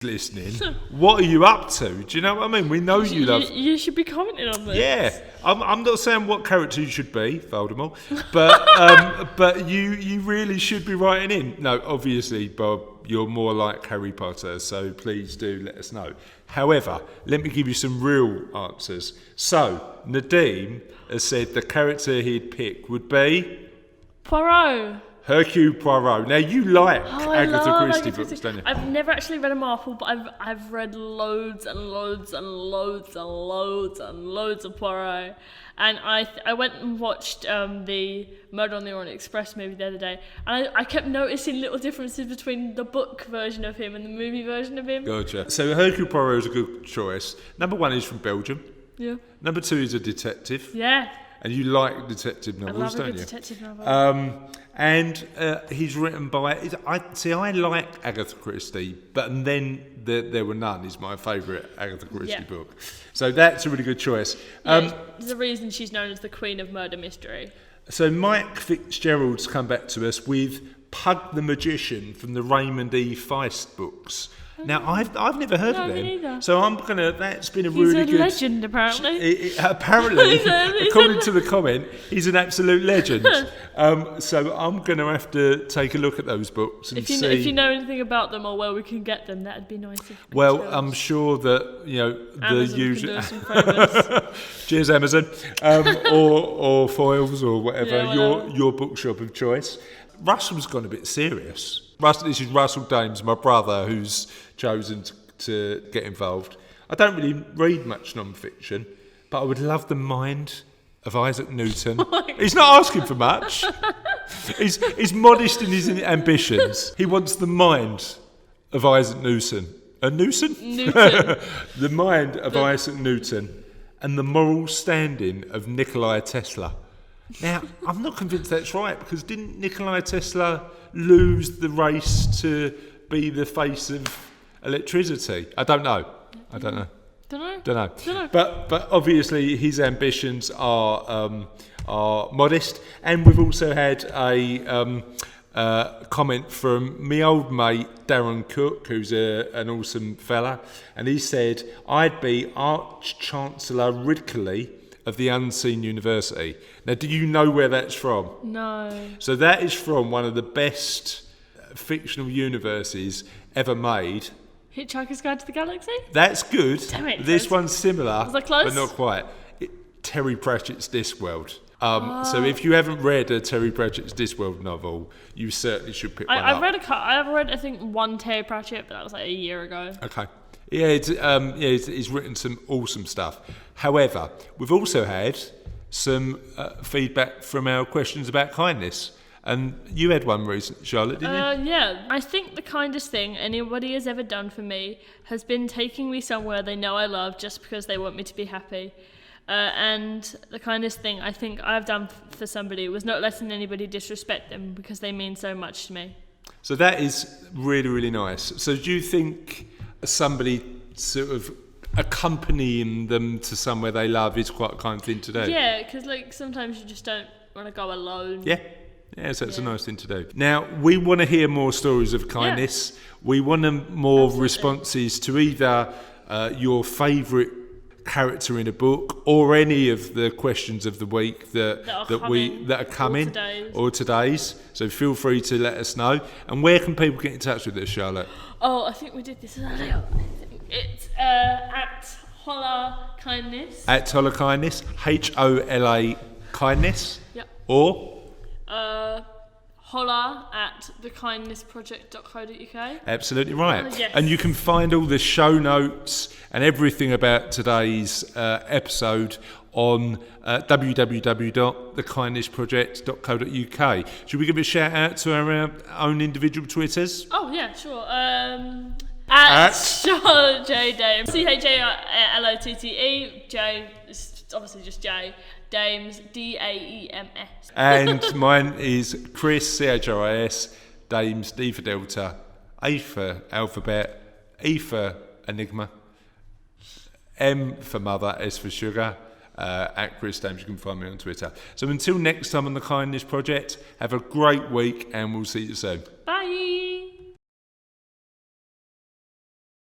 listening, what are you up to? Do you know what I mean? We know you love... You should be commenting on this. Yeah. I'm not saying what character you should be, Voldemort, but you really should be writing in. No, obviously, Bob, you're more like Harry Potter, so please do let us know. However, let me give you some real answers. So, Nadeem has said the character he'd pick would be... Poirot. Hercule Poirot. Now, you like Agatha Christie books, don't you? I've never actually read a Marvel, but I've read loads and loads and loads and loads and loads of Poirot. And I went and watched the Murder on the Orient Express movie the other day, and I kept noticing little differences between the book version of him and the movie version of him. Gotcha. So Hercule Poirot is a good choice. Number one is from Belgium. Yeah. Number two is a detective. Yeah. And you like detective novels, don't you? I love a good detective novel. And he's written by... I like Agatha Christie, but then There Were None is my favourite Agatha Christie book. So that's a really good choice. There's a reason she's known as the Queen of Murder Mystery. So Mike Fitzgerald's come back to us with Pug the Magician from the Raymond E. Feist books. Now, I've never heard of them. Me neither. So that's been a He's really a good... legend, apparently. Apparently, according to the comment, he's an absolute legend. So I'm going to have to take a look at those books and see... If you know anything about them or where we can get them, that'd be nice. Well, I'm sure that, the Amazon usual... can do some favours. Cheers, Amazon. Or Foyles or whatever, Yeah, your bookshop of choice. Russell's gone a bit serious. This is Russell Dames, my brother, who's chosen to get involved. I don't really read much non-fiction, but I would love the mind of Isaac Newton. He's not asking for much. He's modest in his ambitions. He wants the mind of Isaac Newton. Newton? The mind of Isaac Newton and the moral standing of Nikola Tesla. Now, I'm not convinced that's right, because didn't Nikola Tesla lose the race to be the face of electricity? I don't know. Don't know. But obviously his ambitions are modest, and we've also had a comment from me old mate Darren Cook, who's an awesome fella, and he said I'd be Arch-Chancellor Ridcully of the Unseen University. Now, do you know where that's from? No. So that is from one of the best fictional universes ever made. Hitchhiker's Guide to the Galaxy? That's good. Damn it, this one's similar, was I close? but not quite. Terry Pratchett's Discworld. So if you haven't read a Terry Pratchett's Discworld novel, you certainly should pick one up. I've read I think one Terry Pratchett, but that was like a year ago. Okay. Yeah, he's written some awesome stuff. However, we've also had some feedback from our questions about kindness. And you had one recently, Charlotte, didn't you? Yeah. I think the kindest thing anybody has ever done for me has been taking me somewhere they know I love just because they want me to be happy. And the kindest thing I think I've done for somebody was not letting anybody disrespect them, because they mean so much to me. So that is really, really nice. So do you think somebody sort of accompanying them to somewhere they love is quite a kind thing to do? Yeah, because sometimes you just don't want to go alone. Yeah, so it's a nice thing to do. Now, we want to hear more stories of kindness. Yeah. We want more responses to either your favourite character in a book or any of the questions of the week that are coming or today's. So feel free to let us know. And where can people get in touch with us, Charlotte? Oh, I think we did this earlier. It's at Holla Kindness. At Holla Kindness, HOLA Kindness. Yep. Or holla at thekindnessproject.co.uk. Absolutely right. Yes. And you can find all the show notes and everything about today's episode on www.thekindnessproject.co.uk. Should we give a shout out to our own individual Twitters? Oh yeah, sure. At Charlotte J Dames, CHARLOTTE, J, it's obviously just J, Dames, DAEMS. And mine is Chris, CHRIS, Dames, D for Delta, A for Alphabet, E for Enigma, M for Mother, S for Sugar. At Chris Dames, you can find me on Twitter. So until next time on The Kindness Project, have a great week and we'll see you soon. Bye.